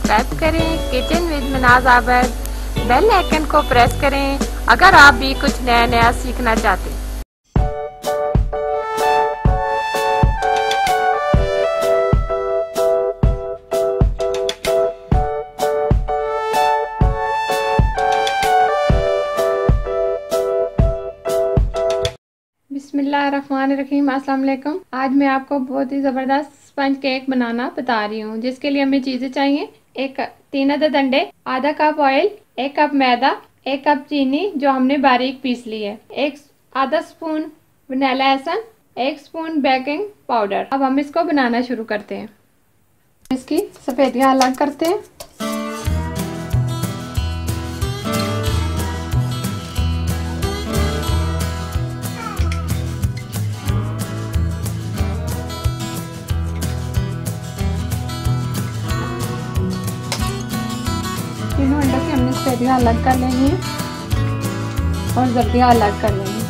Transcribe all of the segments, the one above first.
Subscribe करें kitchen with मनाज Abad, bell icon को press करें अगर आप भी कुछ नया नया सीखना चाहते हैं। बिस्मिल्लाहिर्रहमानिर्रहीम। अस्सलाम वालेकुम। आज मैं आपको बहुत ही ज़बरदस्त स्पंज केक बनाना बता रही हूँ, जिसके लिए हमें चीज़ें चाहिए। 3 अदद अंडे, आधा कप ऑयल, 1 कप मैदा, 1 कप चीनी जो हमने बारीक पीस ली है, आधा spoon vanilla essence, 1 spoon baking powder. अब हम इसको बनाना शुरू करते हैं। इसकी सफ़ेदियाँ अलग करते हैं। तीनों अंडों की हमने सफेदियाँ अलग कर लेनी है और जर्दियाँ अलग कर लेनी है।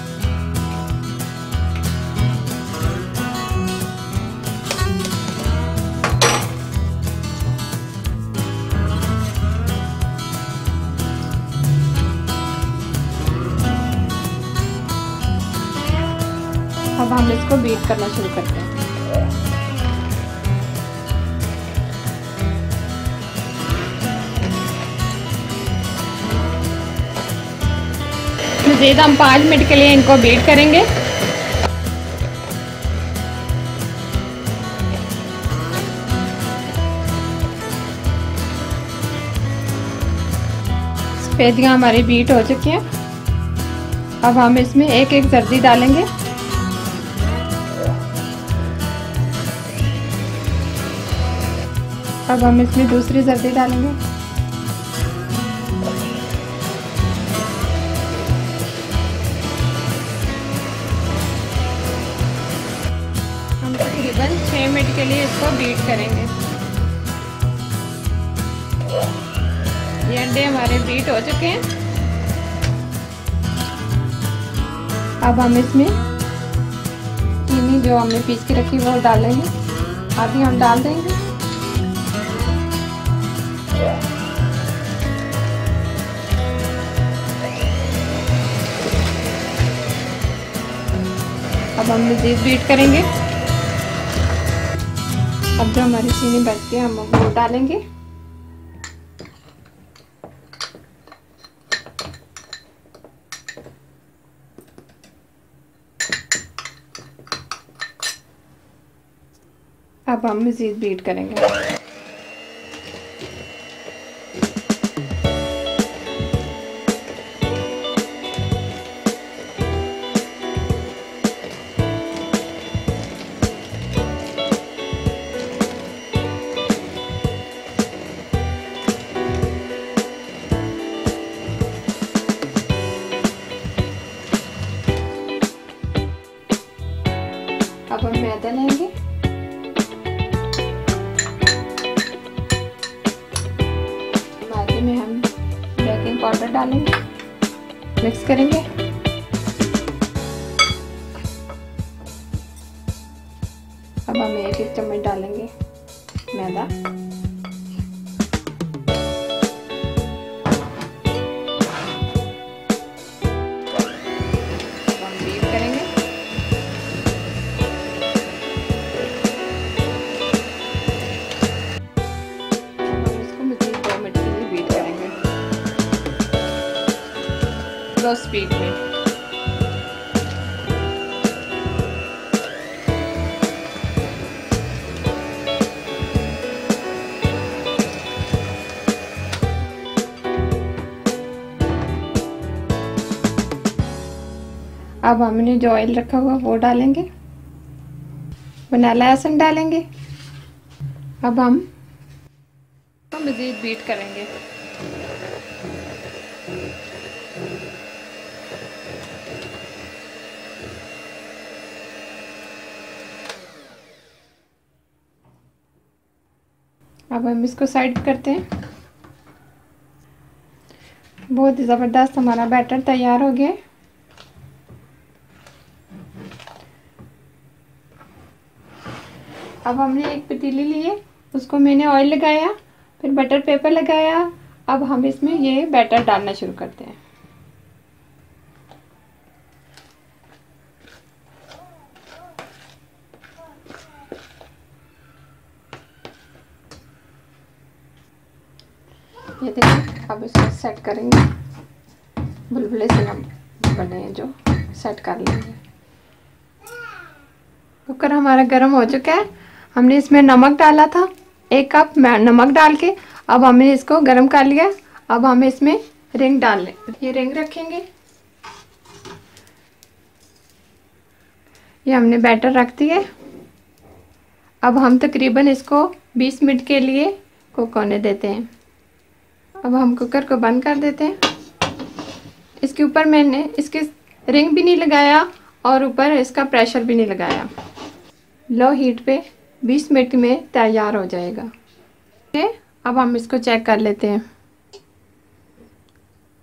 अब हम इसको बीट करना शुरू करते हैं। मज़ीद हम 5 मिनट के लिए इनको बीट करेंगे। सफेदियाँ हमारी बीट हो चुकी हैं। अब हम इसमें एक एक जर्दी डालेंगे। अब हम इसमें दूसरी जर्दी डालेंगे। हम तकरीबन 6 मिनट के लिए इसको बीट करेंगे। ये अंडे हमारे बीट हो चुके हैं। अब हम इसमें चीनी जो हमने पीस के रखी वो डालेंगे। आधी हम डाल देंगे। अब हम मज़ीद बीट करेंगे। अब जो हमारी चीनी बचती है हम वो डालेंगे। अब हम मज़ीद बीट करेंगे। अब हम मैदा लेंगे। मैदे में हम बेकिंग पाउडर डालेंगे, मिक्स करेंगे। अब हम एक एक चम्मच डालेंगे मैदा। लो स्पीड में। अब हमने जो ऑयल रखा हुआ वो डालेंगे, वनीला एसेंस डालेंगे। अब हम मज़ीद बीट करेंगे। अब हम इसको साइड करते हैं। बहुत ही ज़बरदस्त हमारा बैटर तैयार हो गया। अब हमने एक पतीली ली है, उसको मैंने ऑयल लगाया, फिर बटर पेपर लगाया। अब हम इसमें ये बैटर डालना शुरू करते हैं। ये देखिए, अब इसको सेट करेंगे। बुलबुले से हम बने हैं जो सेट कर लेंगे। कुकर हमारा गर्म हो चुका है। हमने इसमें नमक डाला था, 1 कप नमक डाल के अब हमने इसको गर्म कर लिया। अब हम इसमें रिंग डाल लें। ये रिंग रखेंगे। ये हमने बैटर रख दिए। अब हम तकरीबन इसको 20 मिनट के लिए कुक होने देते हैं। अब हम कुकर को बंद कर देते हैं। इसके ऊपर मैंने इसके रिंग भी नहीं लगाया और ऊपर इसका प्रेशर भी नहीं लगाया। लो हीट पे 20 मिनट में तैयार हो जाएगा। अब हम इसको चेक कर लेते हैं।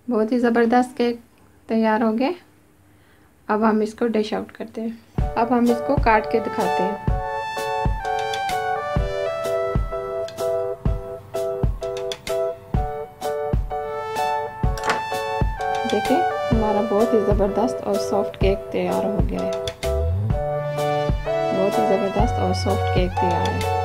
बहुत ही ज़बरदस्त केक तैयार हो गए। अब हम इसको डिश आउट करते हैं। अब हम इसको काट के दिखाते हैं। देखिए, हमारा बहुत ही ज़बरदस्त और सॉफ्ट केक तैयार हो गया है। बहुत ही ज़बरदस्त और सॉफ्ट केक तैयार है।